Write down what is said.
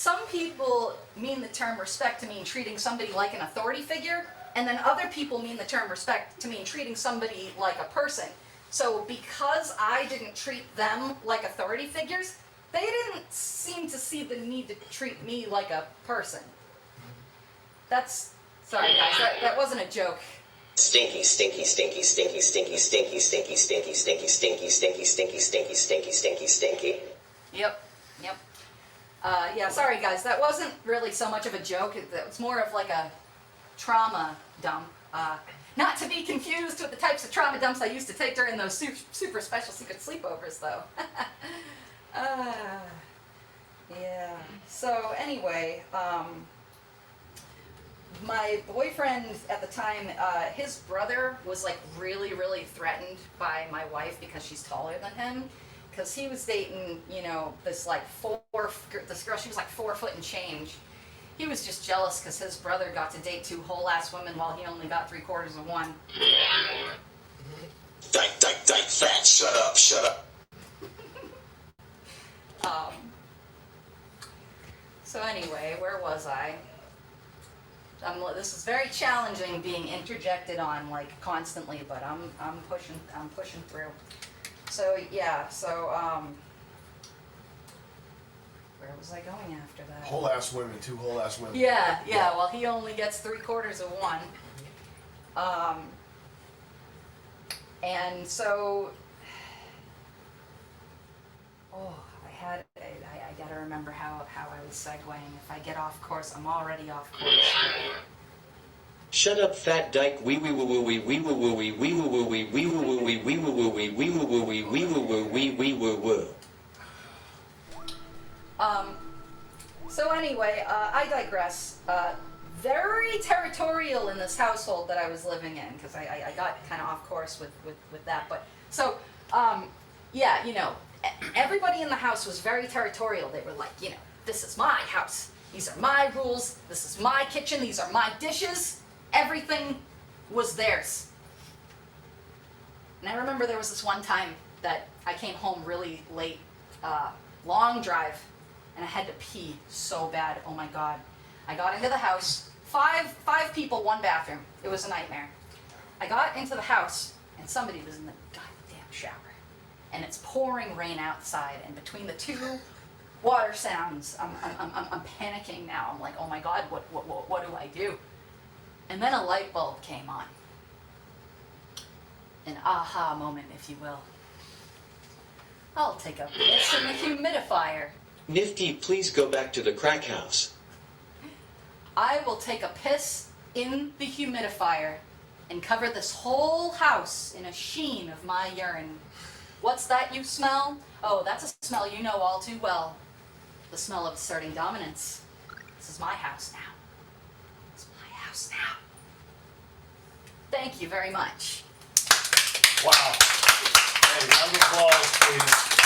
some people mean the term respect to mean treating somebody like an authority figure, and then other people mean the term respect to mean treating somebody like a person. So because I didn't treat them like authority figures, they didn't seem to see the need to treat me like a person. Sorry guys, that wasn't a joke. Stinky, stinky, stinky, stinky, stinky, stinky, stinky, stinky, stinky, stinky, stinky, stinky, stinky, stinky, stinky, stinky. Yep. Yeah, sorry guys, that wasn't really so much of a joke. It was more of like a trauma dump. Not to be confused with the types of trauma dumps I used to take during those super special secret sleepovers, though. Yeah. So anyway, my boyfriend at the time, his brother was like really, really threatened by my wife because she's taller than him. Because he was dating, this girl, she was like 4 foot and change. He was just jealous because his brother got to date 2 whole-ass women while he only got 3/4 of one. Dyke, fat, shut up. So anyway, where was I? This is very challenging being interjected on like constantly, but I'm pushing through. So yeah, where was I going after that? 2 whole ass women. Yeah. Well, he only gets 3/4 of one. And so, I gotta remember how I was segueing. If I get off course, I'm already off course. Shut up, fat dyke. Wee wee woo woo wee wee woo woo wee wee woo woo wee wee woo woo wee wee woo woo wee wee woo woo wee wee woo woo wee wee woo woo. So anyway, I digress. Very territorial in this household that I was living in, because I got kind of off course with that. But so, yeah, everybody in the house was very territorial. They were like, this is my house. These are my rules. This is my kitchen. These are my dishes. Everything was theirs. And I remember there was this one time that I came home really late, long drive, and I had to pee so bad. Oh my God. I got into the house, five people, 1 bathroom. It was a nightmare. I got into the house, and somebody was in the goddamn shower. And it's pouring rain outside, and between the 2 water sounds, I'm panicking now. I'm like, oh my God, what do I do? And then a light bulb came on. An aha moment, if you will. I'll take a piss in the humidifier. Nifty, please go back to the crack house. I will take a piss in the humidifier and cover this whole house in a sheen of my urine. What's that you smell? Oh, that's a smell you know all too well. The smell of asserting dominance. This is my house now. It's my house now. Thank you very much. Wow. Hey, round of applause, please.